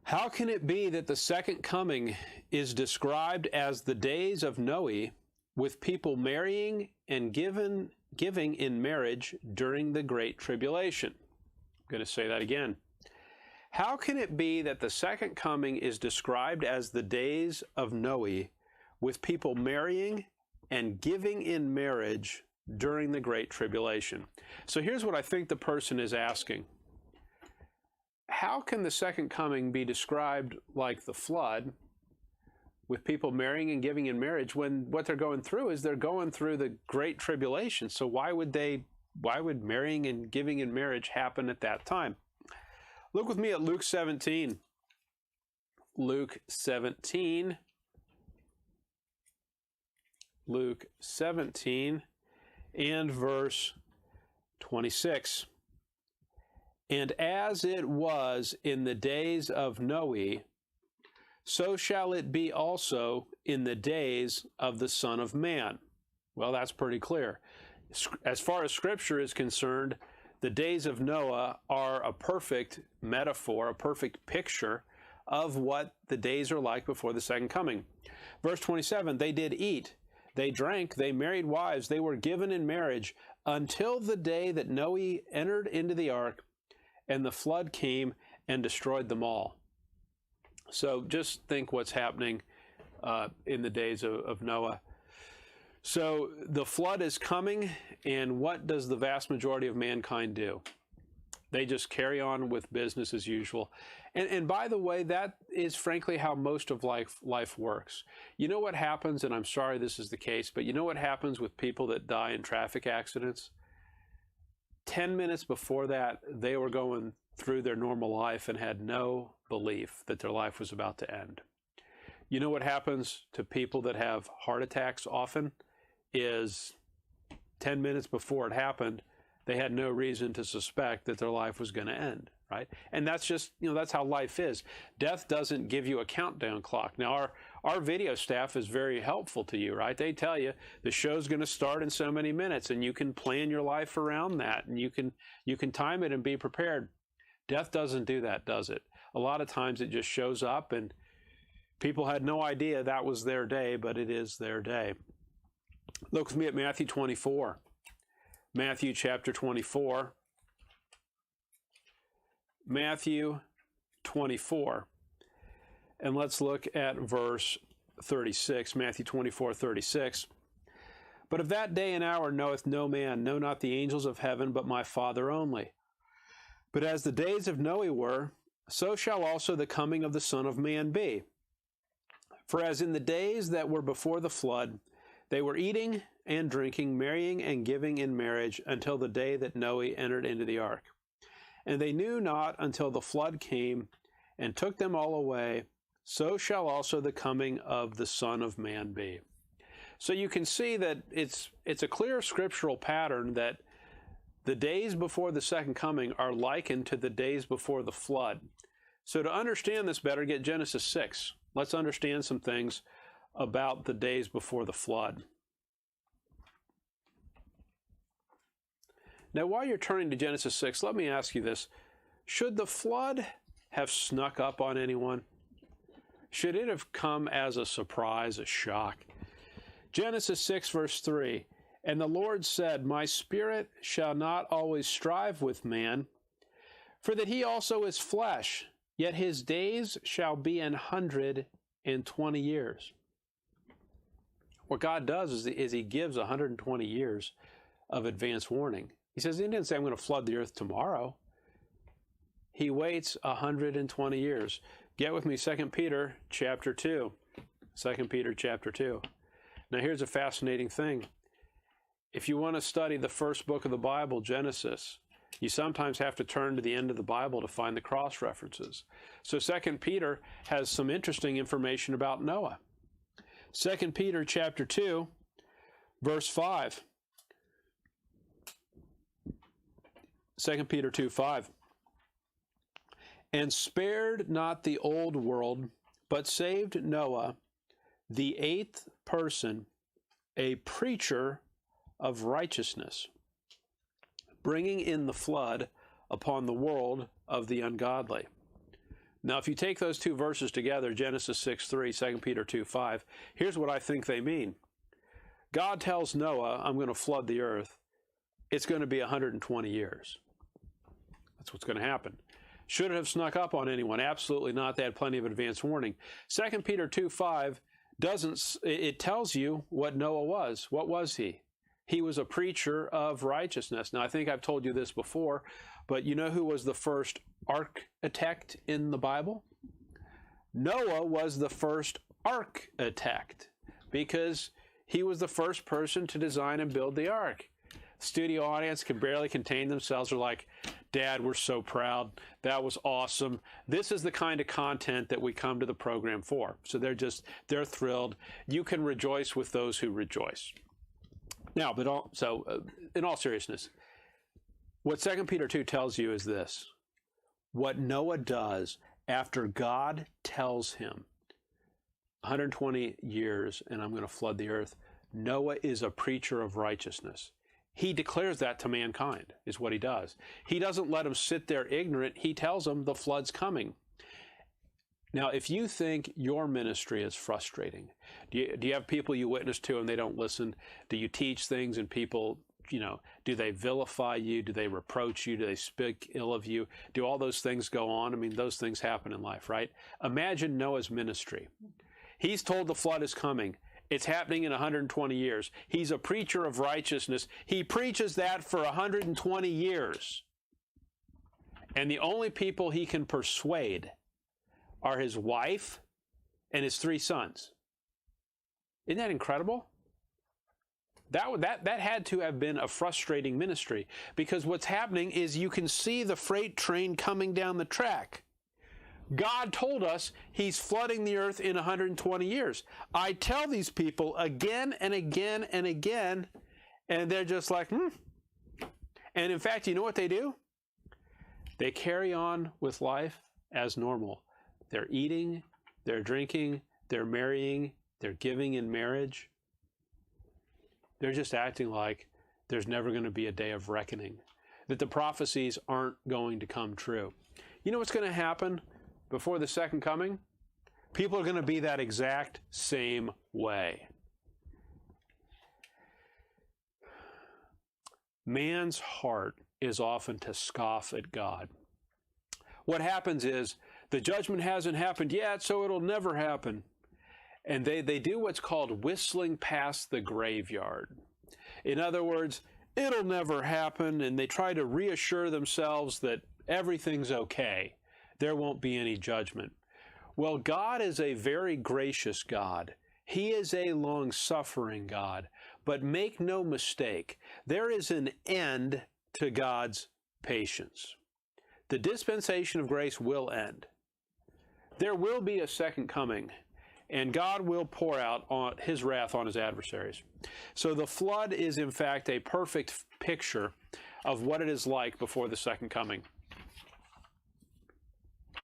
How can it be that the second coming is described as the days of Noe, with people marrying and giving in marriage during the Great Tribulation? I'm going to say that again. How can it be that the second coming is described as the days of Noe, with people marrying and giving in marriage during the Great Tribulation? So here's what I think the person is asking. How can the second coming be described like the flood, with people marrying and giving in marriage, when what they're going through is they're going through the Great Tribulation? So why would marrying and giving in marriage happen at that time? Look with me at Luke 17. Luke 17. Luke 17 and verse 26. And as it was in the days of Noe, so shall it be also in the days of the Son of Man. Well, that's pretty clear. As far as Scripture is concerned, the days of Noah are a perfect metaphor, a perfect picture of what the days are like before the second coming. Verse 27, they did eat, they drank, they married wives, they were given in marriage until the day that Noah entered into the ark, and the flood came and destroyed them all. So just think what's happening in the days of Noah. So the flood is coming, and what does the vast majority of mankind do? They just carry on with business as usual. And by the way, that is frankly how most of life works. You know what happens, and I'm sorry this is the case, but you know what happens with people that die in traffic accidents? 10 minutes before that, they were going through their normal life and had no belief that their life was about to end. You know what happens to people that have heart attacks often is 10 minutes before it happened, they had no reason to suspect that their life was going to end, right? And that's just, that's how life is. Death doesn't give you a countdown clock. Now, our video staff is very helpful to you, right? They tell you the show's going to start in so many minutes, and you can plan your life around that, and you can time it and be prepared. Death doesn't do that, does it? A lot of times it just shows up, and people had no idea that was their day, but it is their day. Look with me at Matthew 24. Matthew chapter 24. Matthew 24. And let's look at verse 36. Matthew 24, 36. But of that day and hour knoweth no man, no, not the angels of heaven, but my Father only. But as the days of Noe were, so shall also the coming of the Son of Man be. For as in the days that were before the flood, they were eating and drinking, marrying and giving in marriage, until the day that Noe entered into the ark. And they knew not until the flood came and took them all away, so shall also the coming of the Son of Man be. So you can see that it's a clear scriptural pattern that the days before the second coming are likened to the days before the flood. So to understand this better, get Genesis 6. Let's understand some things about the days before the flood. Now, while you're turning to Genesis 6, let me ask you this. Should the flood have snuck up on anyone? Should it have come as a surprise, a shock? Genesis 6, verse 3, and the Lord said, My spirit shall not always strive with man, for that he also is flesh, yet his days shall be 120 years. What God does is he gives 120 years of advance warning. He says, he didn't say, I'm going to flood the earth tomorrow. He waits 120 years. Get with me, 2 Peter chapter 2. 2 Peter chapter 2. Now here's a fascinating thing. If you want to study the first book of the Bible, Genesis, you sometimes have to turn to the end of the Bible to find the cross references. So 2 Peter has some interesting information about Noah. 2 Peter chapter 2, verse 5. 2 Peter 2, 5. And spared not the old world, but saved Noah, the eighth person, a preacher of righteousness, bringing in the flood upon the world of the ungodly. Now, if you take those two verses together, Genesis 6:3, 2 Peter 2:5, here's what I think they mean. God tells Noah, I'm going to flood the earth. It's going to be 120 years. That's what's going to happen. Should it have snuck up on anyone? Absolutely not. They had plenty of advance warning. 2 Peter 2:5 it tells you what Noah was. What was he? He was a preacher of righteousness. Now, I think I've told you this before, but you know who was the first architect in the Bible? Noah was the first architect because he was the first person to design and build the ark. Studio audience can barely contain themselves. They're like, Dad, we're so proud. That was awesome. This is the kind of content that we come to the program for. So they're thrilled. You can rejoice with those who rejoice. Now, in all seriousness, what 2 Peter 2 tells you is this. What Noah does after God tells him 120 years and I'm going to flood the earth, Noah is a preacher of righteousness. He declares that to mankind, is what he does. He doesn't let them sit there ignorant. He tells them the flood's coming. Now, if you think your ministry is frustrating, do you have people you witness to and they don't listen? Do you teach things and people, do they vilify you? Do they reproach you? Do they speak ill of you? Do all those things go on? I mean, those things happen in life, right? Imagine Noah's ministry. He's told the flood is coming. It's happening in 120 years. He's a preacher of righteousness. He preaches that for 120 years. And the only people he can persuade are his wife and his 3 sons. Isn't that incredible? That had to have been a frustrating ministry, because what's happening is you can see the freight train coming down the track. God told us he's flooding the earth in 120 years. I tell these people again and again and again, and they're just like, And in fact, you know what they do? They carry on with life as normal. They're eating, they're drinking, they're marrying, they're giving in marriage. They're just acting like there's never going to be a day of reckoning, that the prophecies aren't going to come true. You know what's going to happen before the second coming? People are going to be that exact same way. Man's heart is often to scoff at God. What happens is the judgment hasn't happened yet, so it'll never happen. And they do what's called whistling past the graveyard. In other words, it'll never happen, and they try to reassure themselves that everything's okay. There won't be any judgment. Well, God is a very gracious God. He is a long-suffering God. But make no mistake, there is an end to God's patience. The dispensation of grace will end. There will be a second coming, and God will pour out his wrath on his adversaries. So the flood is, in fact, a perfect picture of what it is like before the second coming.